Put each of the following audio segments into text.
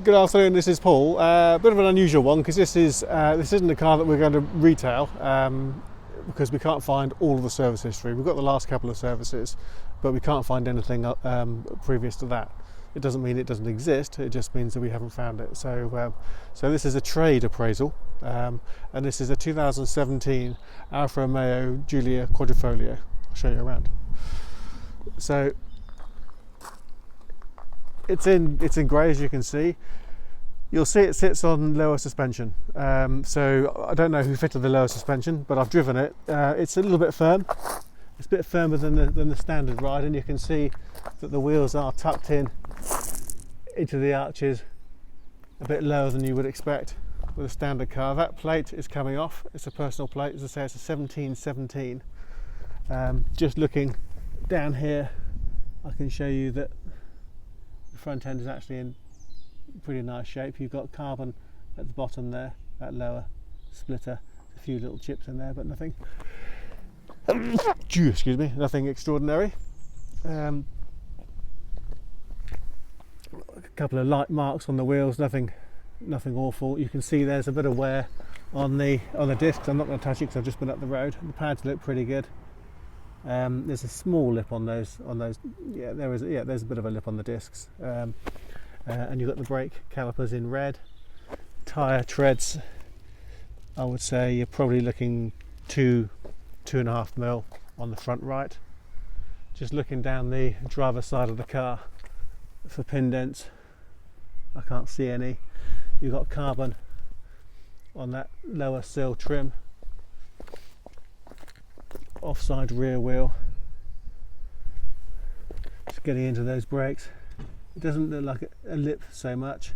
Good afternoon, this is Paul. A bit of an unusual one because this isn't a car that we're going to retail because we can't find all of the service history. We've got the last couple of services, but we can't find anything previous to that. It doesn't mean it doesn't exist, it just means that we haven't found it. So this is a trade appraisal, and this is a 2017 Alfa Romeo Giulia Quadrifoglio. I'll show you around. So it's in grey, as you can see. You'll see it sits on lower suspension. So I don't know who fitted the lower suspension, but I've driven it. It's a little bit firm. It's a bit firmer than the standard ride, and you can see that the wheels are tucked in into the arches a bit lower than you would expect with a standard car. That plate is coming off. It's a personal plate. As I say, it's a 1717. Just looking down here, I can show you that the front end is actually in pretty nice shape. You've got carbon at the bottom there, that lower splitter, a few little chips in there, but nothing excuse me, nothing extraordinary. A couple of light marks on the wheels, nothing awful. You can see there's a bit of wear on the discs. I'm not going to touch it because I've just been up the road. The pads look pretty good. There's a small lip on those. Yeah, there's a bit of a lip on the discs. And you've got the brake calipers in red. Tyre treads, I would say you're probably looking 2.5 mil on the front right. Just looking down the driver's side of the car for pin dents, I can't see any. You've got carbon on that lower sill trim. Offside rear wheel. Just getting into those brakes. It doesn't look like a lip so much,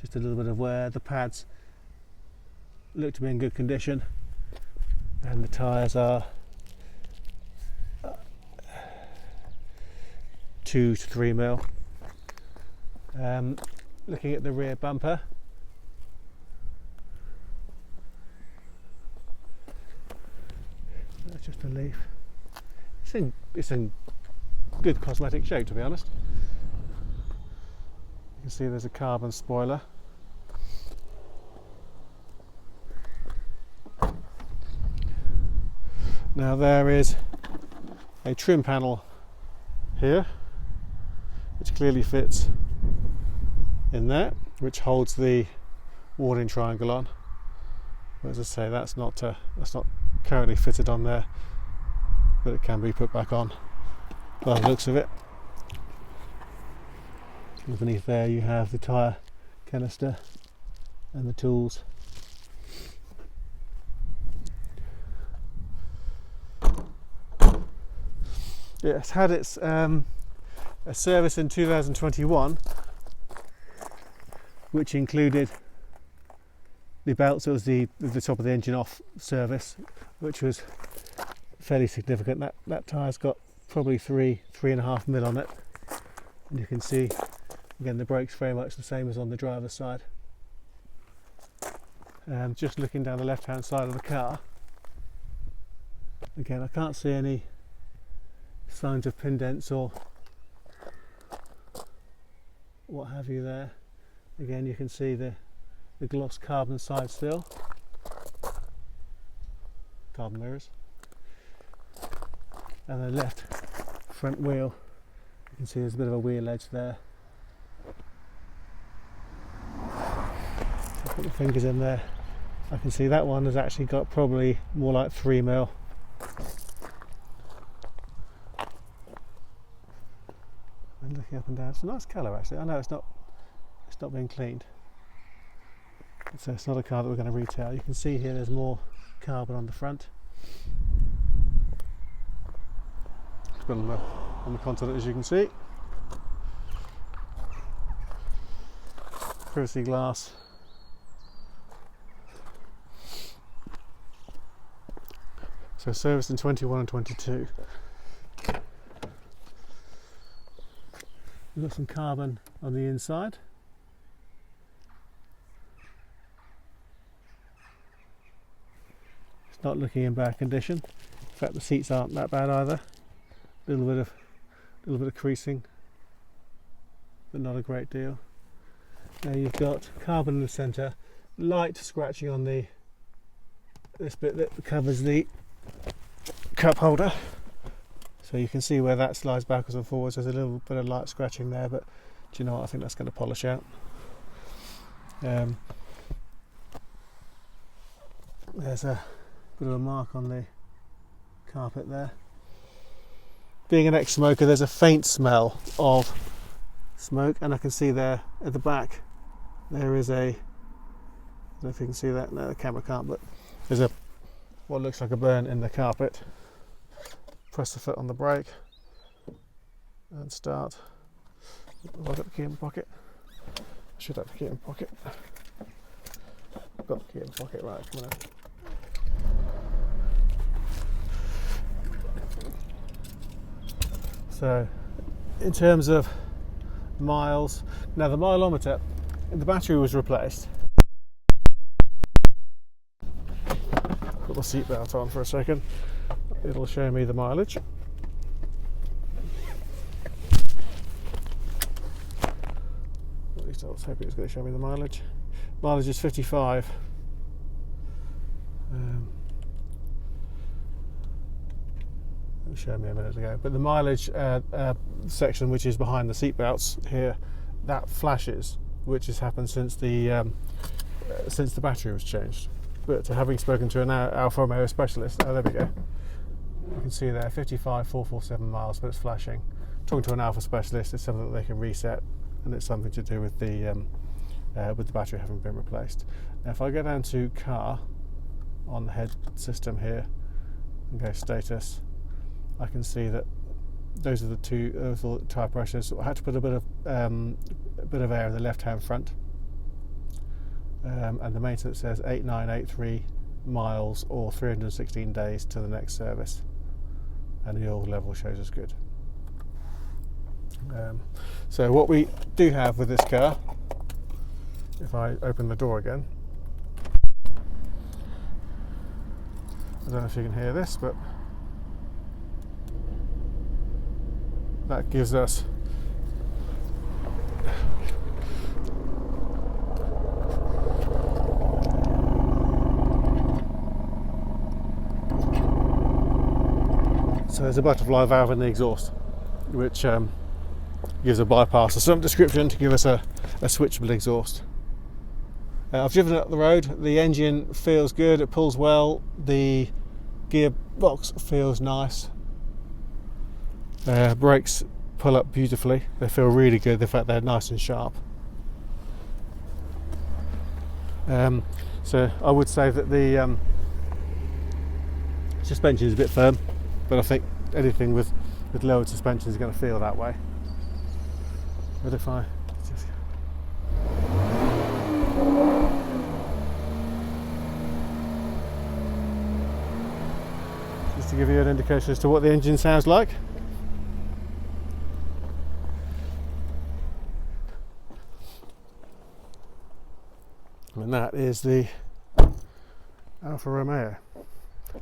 just a little bit of wear. The pads look to be in good condition, and the tyres are 2 to 3 mil. Looking at the rear bumper, that's just a leaf. It's in good cosmetic shape, to be honest. You can see there's a carbon spoiler. Now there is a trim panel here, which clearly fits in there, which holds the warning triangle on. But as I say, that's not currently fitted on there, but it can be put back on by the looks of it. Underneath there you have the tyre canister and the tools. Yeah, it's had its a service in 2021, which included the belts. It was the top of the engine off service, which was fairly significant. That tyre's got probably 3.5 mil on it, and you can see again the brakes very much the same as on the driver's side. Just looking down the left hand side of the car, again I can't see any signs of pin dents or what have you there. Again you can see the gloss carbon side still, carbon mirrors, and the left front wheel, you can see there's a bit of a wheel edge there. So put my fingers in there, I can see that one has actually got probably more like 3 mil. And looking up and down, it's a nice colour actually. I know it's not being cleaned, so it's not a car that we're going to retail. You can see here there's more carbon on the front. It's got on the console, as you can see. Privacy glass. So serviced in 21 and 22. We've got some carbon on the inside. It's not looking in bad condition. In fact, the seats aren't that bad either. A little bit of creasing, but not a great deal. Now you've got carbon in the centre, light scratching on this bit that covers the cup holder. So you can see where that slides backwards and forwards. There's a little bit of light scratching there, but do you know what? I think that's going to polish out. There's a bit of a mark on the carpet there. Being an ex-smoker, there's a faint smell of smoke, and I can see there at the back there is I don't know if you can see that. No, the camera can't, but there's what looks like a burn in the carpet. Press the foot on the brake and start. Have I got the key in my pocket? I should have the key in my pocket. I've got the key in my pocket, right, come on out. So, in terms of miles, now the mileometer, the battery was replaced. Put my seatbelt on for a second. It'll show me the mileage. At least I was hoping it was going to show me the mileage. Mileage is 55. It showed me a minute ago. But the mileage section, which is behind the seatbelts here, that flashes, which has happened since the battery was changed. But having spoken to an Alfa Romeo specialist, oh, there we go. You can see there 55,447 miles, but it's flashing. Talking to an Alfa specialist, it's something that they can reset, and it's something to do with the battery having been replaced. Now, if I go down to car on the head system here and go status, I can see that those are the tyre pressures. I had to put a bit of air in the left-hand front, and the maintenance says 8983 miles or 316 days to the next service, and the oil level shows us good. So what we do have with this car, if I open the door again, I don't know if you can hear this, but that gives us so there's a butterfly valve in the exhaust, which gives a bypass of some description to give us a switchable exhaust. I've driven it up the road. The engine feels good, it pulls well, the gearbox feels nice. Brakes pull up beautifully, they feel really good, in fact they're nice and sharp. So I would say that the suspension is a bit firm, but I think anything with lowered suspension is going to feel that way. But if I just to give you an indication as to what the engine sounds like. And that is the Alfa Romeo.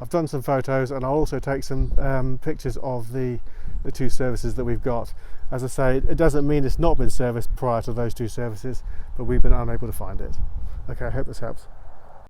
I've done some photos, and I'll also take some pictures of the two services that we've got. As I say, it doesn't mean it's not been serviced prior to those two services, but we've been unable to find it. Okay, I hope this helps.